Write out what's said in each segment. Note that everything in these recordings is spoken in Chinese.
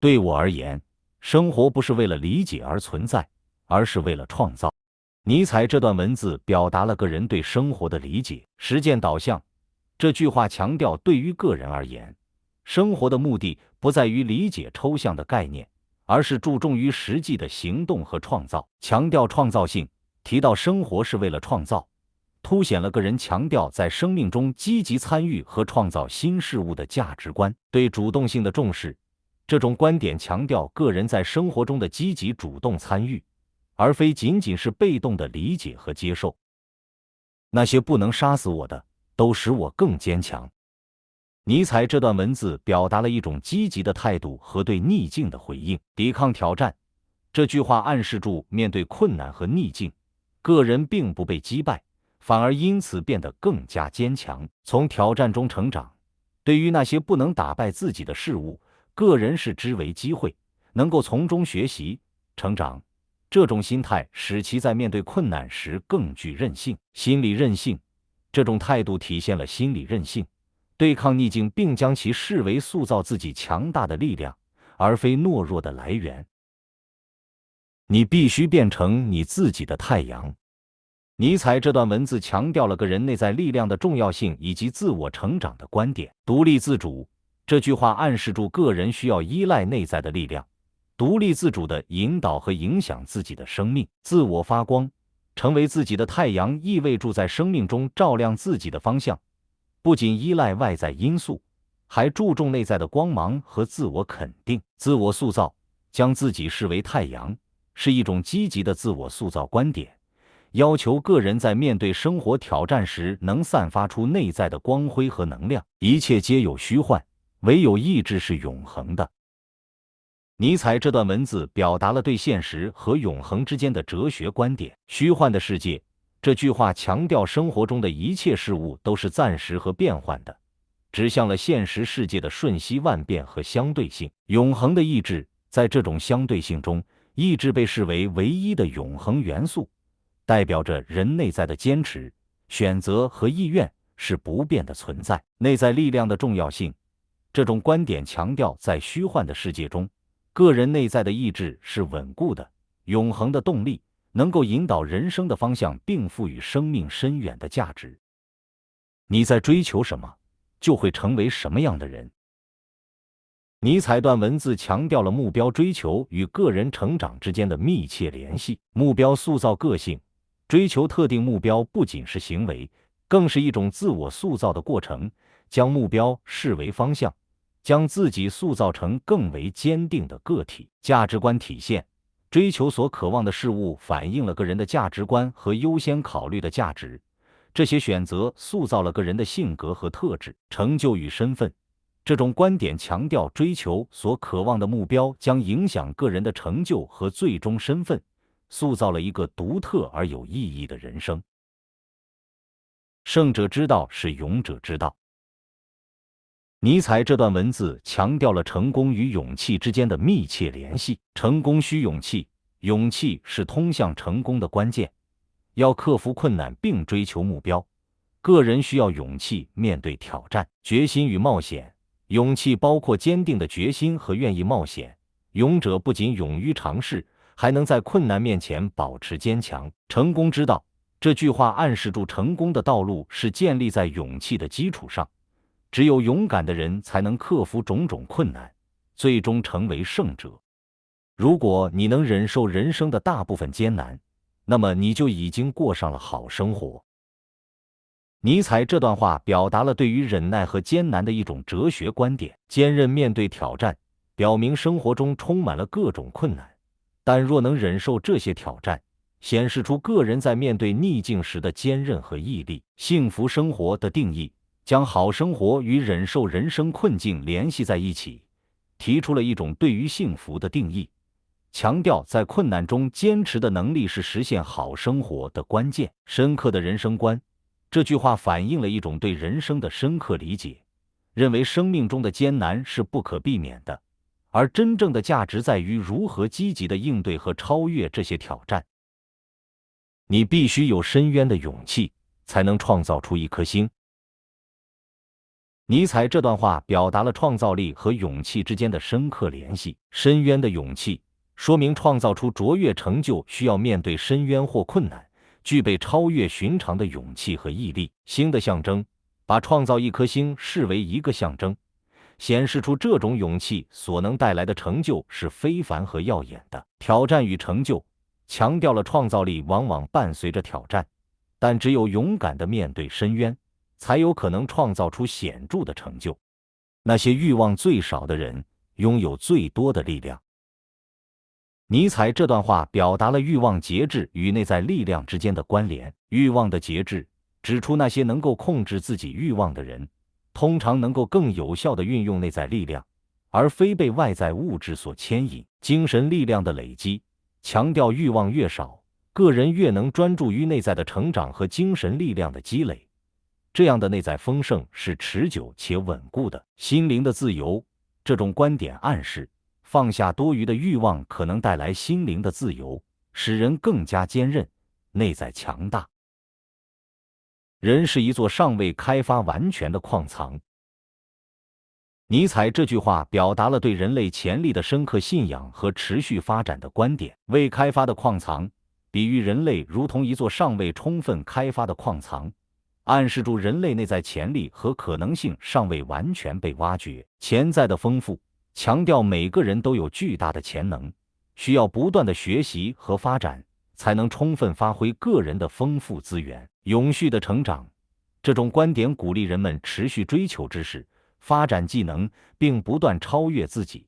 对我而言，生活不是为了理解而存在，而是为了创造。尼采这段文字表达了个人对生活的理解、实践导向。这句话强调，对于个人而言，生活的目的不在于理解抽象的概念，而是注重于实际的行动和创造，强调创造性，提到生活是为了创造，凸显了个人强调在生命中积极参与和创造新事物的价值观。对主动性的重视，这种观点强调个人在生活中的积极主动参与，而非仅仅是被动的理解和接受。那些不能杀死我的，都使我更坚强。尼采这段文字表达了一种积极的态度和对逆境的回应，抵抗挑战。这句话暗示住，面对困难和逆境，个人并不被击败，反而因此变得更加坚强，从挑战中成长。对于那些不能打败自己的事物，个人视之为机会，能够从中学习、成长。这种心态使其在面对困难时更具韧性。心理韧性，这种态度体现了心理韧性，对抗逆境并将其视为塑造自己强大的力量，而非懦弱的来源。你必须变成你自己的太阳。尼采这段文字强调了个人内在力量的重要性以及自我成长的观点。独立自主，这句话暗示住个人需要依赖内在的力量，独立自主地引导和影响自己的生命。自我发光，成为自己的太阳，意味着在生命中照亮自己的方向，不仅依赖外在因素，还注重内在的光芒和自我肯定。自我塑造，将自己视为太阳，是一种积极的自我塑造观点，要求个人在面对生活挑战时能散发出内在的光辉和能量。一切皆有虚幻，唯有意志是永恒的。尼采这段文字表达了对现实和永恒之间的哲学观点。虚幻的世界，这句话强调生活中的一切事物都是暂时和变换的，指向了现实世界的瞬息万变和相对性。永恒的意志，在这种相对性中，意志被视为唯一的永恒元素，代表着人内在的坚持、选择和意愿是不变的存在。内在力量的重要性，这种观点强调在虚幻的世界中，个人内在的意志是稳固的、永恒的动力，能够引导人生的方向并赋予生命深远的价值。你在追求什么，就会成为什么样的人。尼采段文字强调了目标追求与个人成长之间的密切联系。目标塑造个性，追求特定目标不仅是行为，更是一种自我塑造的过程。将目标视为方向，将自己塑造成更为坚定的个体。价值观体现，追求所渴望的事物反映了个人的价值观和优先考虑的价值。这些选择塑造了个人的性格和特质。成就与身份，这种观点强调追求所渴望的目标将影响个人的成就和最终身份，塑造了一个独特而有意义的人生。胜者之道是勇者之道。尼采这段文字强调了成功与勇气之间的密切联系。成功需勇气，勇气是通向成功的关键。要克服困难并追求目标，个人需要勇气面对挑战。决心与冒险，勇气包括坚定的决心和愿意冒险。勇者不仅勇于尝试，还能在困难面前保持坚强。成功之道，这句话暗示住成功的道路是建立在勇气的基础上。只有勇敢的人才能克服种种困难，最终成为胜者。如果你能忍受人生的大部分艰难，那么你就已经过上了好生活。尼采这段话表达了对于忍耐和艰难的一种哲学观点。坚韧面对挑战，表明生活中充满了各种困难，但若能忍受这些挑战，显示出个人在面对逆境时的坚韧和毅力。幸福生活的定义，将好生活与忍受人生困境联系在一起，提出了一种对于幸福的定义，强调在困难中坚持的能力是实现好生活的关键。深刻的人生观，这句话反映了一种对人生的深刻理解，认为生命中的艰难是不可避免的，而真正的价值在于如何积极地应对和超越这些挑战。你必须有深渊的勇气，才能创造出一颗星。尼采这段话表达了创造力和勇气之间的深刻联系。深渊的勇气说明创造出卓越成就需要面对深渊或困难，具备超越寻常的勇气和毅力。星的象征把创造一颗星视为一个象征，显示出这种勇气所能带来的成就是非凡和耀眼的。挑战与成就强调了创造力往往伴随着挑战，但只有勇敢地面对深渊，才有可能创造出显著的成就。那些欲望最少的人拥有最多的力量。尼采这段话表达了欲望节制与内在力量之间的关联。欲望的节制指出那些能够控制自己欲望的人，通常能够更有效地运用内在力量，而非被外在物质所牵引。精神力量的累积强调欲望越少，个人越能专注于内在的成长和精神力量的积累。这样的内在丰盛是持久且稳固的。心灵的自由，这种观点暗示，放下多余的欲望可能带来心灵的自由，使人更加坚韧，内在强大。人是一座尚未开发完全的矿藏。尼采这句话表达了对人类潜力的深刻信仰和持续发展的观点。未开发的矿藏比喻人类如同一座尚未充分开发的矿藏，暗示住人类内在潜力和可能性尚未完全被挖掘。潜在的丰富强调每个人都有巨大的潜能，需要不断的学习和发展，才能充分发挥个人的丰富资源。永续的成长，这种观点鼓励人们持续追求知识，发展技能，并不断超越自己，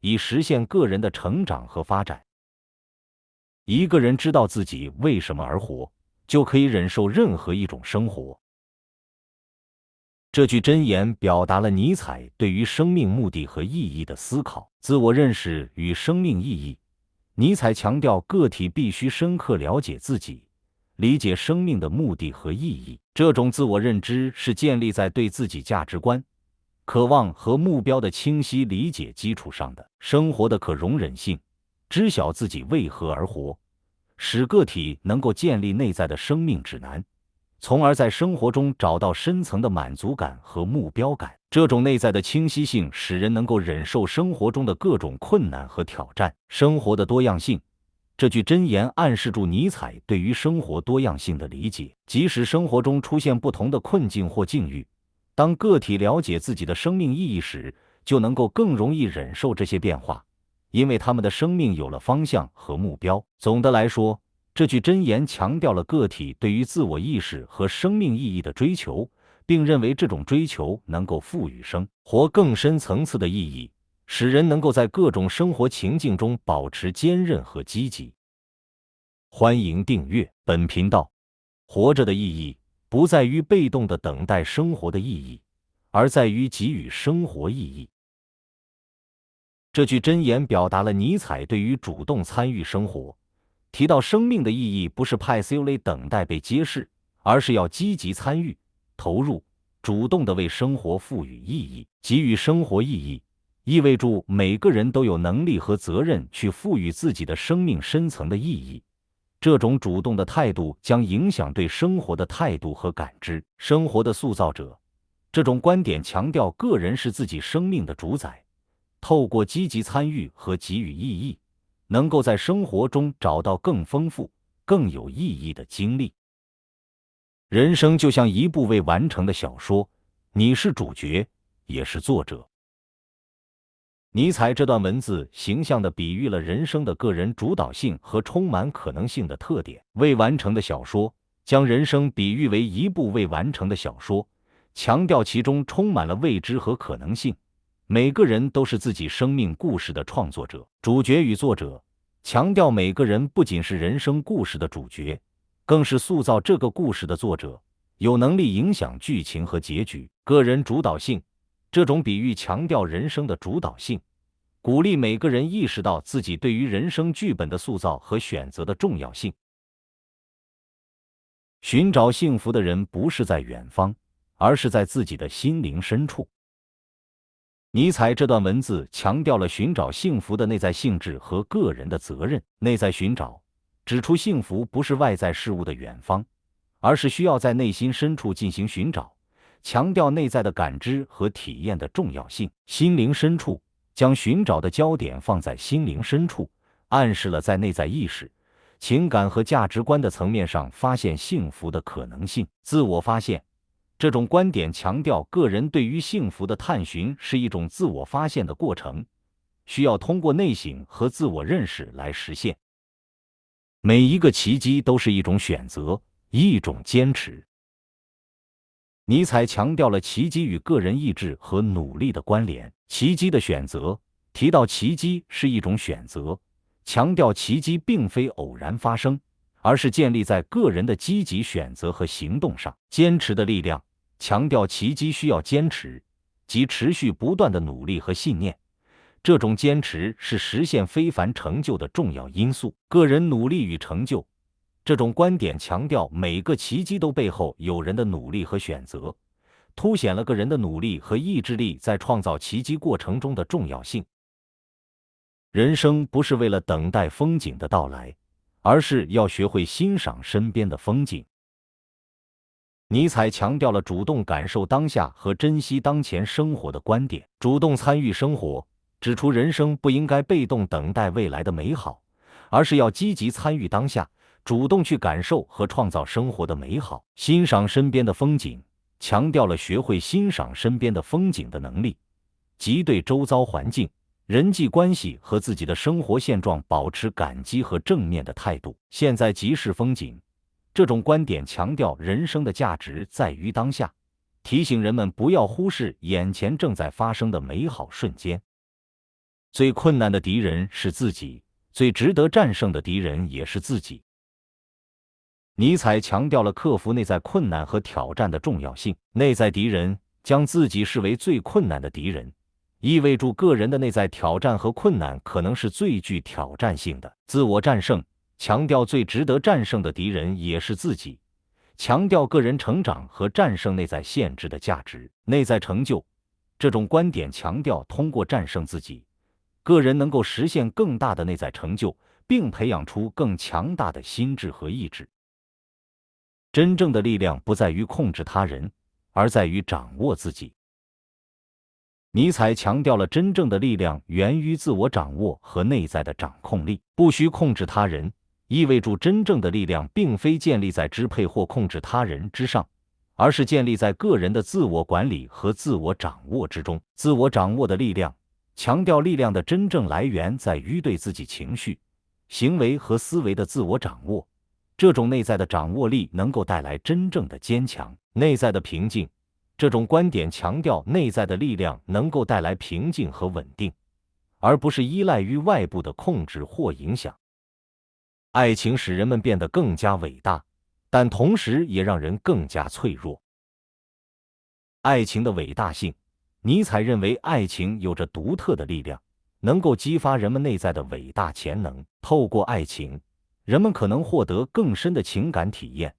以实现个人的成长和发展。一个人知道自己为什么而活，就可以忍受任何一种生活。这句箴言表达了尼采对于生命目的和意义的思考。自我认识与生命意义，尼采强调个体必须深刻了解自己，理解生命的目的和意义。这种自我认知是建立在对自己价值观、渴望和目标的清晰理解基础上的。生活的可容忍性，知晓自己为何而活，使个体能够建立内在的生命指南，从而在生活中找到深层的满足感和目标感。这种内在的清晰性使人能够忍受生活中的各种困难和挑战。生活的多样性，这句箴言暗示住尼采对于生活多样性的理解。即使生活中出现不同的困境或境遇，当个体了解自己的生命意义时，就能够更容易忍受这些变化，因为他们的生命有了方向和目标。总的来说，这句箴言强调了个体对于自我意识和生命意义的追求，并认为这种追求能够赋予生活更深层次的意义，使人能够在各种生活情境中保持坚韧和积极。欢迎订阅本频道。活着的意义不在于被动的等待生活的意义，而在于给予生活意义。这句箴言表达了尼采对于主动参与生活，提到生命的意义不是passively等待被揭示，而是要积极参与、投入、主动地为生活赋予意义。给予生活意义，意味着每个人都有能力和责任去赋予自己的生命深层的意义。这种主动的态度将影响对生活的态度和感知。生活的塑造者，这种观点强调个人是自己生命的主宰，透过积极参与和给予意义，能够在生活中找到更丰富、更有意义的经历。人生就像一部未完成的小说，你是主角，也是作者。尼采这段文字形象地比喻了人生的个人主导性和充满可能性的特点。未完成的小说将人生比喻为一部未完成的小说，强调其中充满了未知和可能性。每个人都是自己生命故事的创作者。主角与作者强调每个人不仅是人生故事的主角，更是塑造这个故事的作者，有能力影响剧情和结局。个人主导性，这种比喻强调人生的主导性，鼓励每个人意识到自己对于人生剧本的塑造和选择的重要性。寻找幸福的人不是在远方，而是在自己的心灵深处。尼采这段文字强调了寻找幸福的内在性质和个人的责任。内在寻找指出幸福不是外在事物的远方，而是需要在内心深处进行寻找，强调内在的感知和体验的重要性。心灵深处，将寻找的焦点放在心灵深处，暗示了在内在意识、情感和价值观的层面上发现幸福的可能性。自我发现，这种观点强调个人对于幸福的探寻是一种自我发现的过程，需要通过内省和自我认识来实现。每一个奇迹都是一种选择，一种坚持。尼采强调了奇迹与个人意志和努力的关联。奇迹的选择，提到奇迹是一种选择，强调奇迹并非偶然发生，而是建立在个人的积极选择和行动上。坚持的力量，强调奇迹需要坚持，即持续不断的努力和信念。这种坚持是实现非凡成就的重要因素。个人努力与成就，这种观点强调每个奇迹都背后有人的努力和选择，凸显了个人的努力和意志力在创造奇迹过程中的重要性。人生不是为了等待风景的到来，而是要学会欣赏身边的风景。尼采强调了主动感受当下和珍惜当前生活的观点，主动参与生活，指出人生不应该被动等待未来的美好，而是要积极参与当下，主动去感受和创造生活的美好。欣赏身边的风景，强调了学会欣赏身边的风景的能力，即对周遭环境、人际关系和自己的生活现状保持感激和正面的态度。现在即是风景，这种观点强调人生的价值在于当下，提醒人们不要忽视眼前正在发生的美好瞬间。最困难的敌人是自己，最值得战胜的敌人也是自己。尼采强调了克服内在困难和挑战的重要性。内在敌人，将自己视为最困难的敌人，意味着个人的内在挑战和困难可能是最具挑战性的。自我战胜，强调最值得战胜的敌人也是自己，强调个人成长和战胜内在限制的价值。内在成就，这种观点强调通过战胜自己，个人能够实现更大的内在成就，并培养出更强大的心智和意志。真正的力量不在于控制他人，而在于掌握自己。尼采强调了真正的力量源于自我掌握和内在的掌控力，不需控制他人，意味着真正的力量并非建立在支配或控制他人之上，而是建立在个人的自我管理和自我掌握之中。自我掌握的力量，强调力量的真正来源在于对自己情绪、行为和思维的自我掌握。这种内在的掌握力能够带来真正的坚强、内在的平静。这种观点强调内在的力量能够带来平静和稳定，而不是依赖于外部的控制或影响。爱情使人们变得更加伟大，但同时也让人更加脆弱。爱情的伟大性，尼采认为爱情有着独特的力量，能够激发人们内在的伟大潜能。透过爱情，人们可能获得更深的情感体验，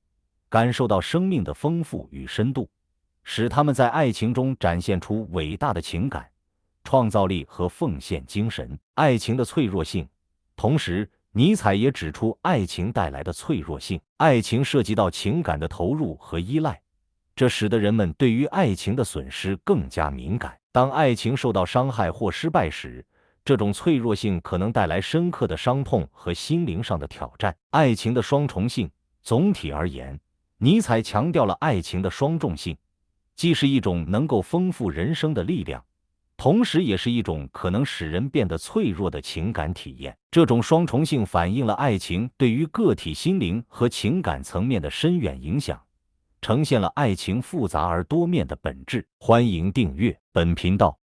感受到生命的丰富与深度，使他们在爱情中展现出伟大的情感、创造力和奉献精神。爱情的脆弱性，同时尼采也指出爱情带来的脆弱性。爱情涉及到情感的投入和依赖，这使得人们对于爱情的损失更加敏感。当爱情受到伤害或失败时，这种脆弱性可能带来深刻的伤痛和心灵上的挑战。爱情的双重性，总体而言，尼采强调了爱情的双重性，既是一种能够丰富人生的力量，同时也是一种可能使人变得脆弱的情感体验。这种双重性反映了爱情对于个体心灵和情感层面的深远影响，呈现了爱情复杂而多面的本质。欢迎订阅本频道。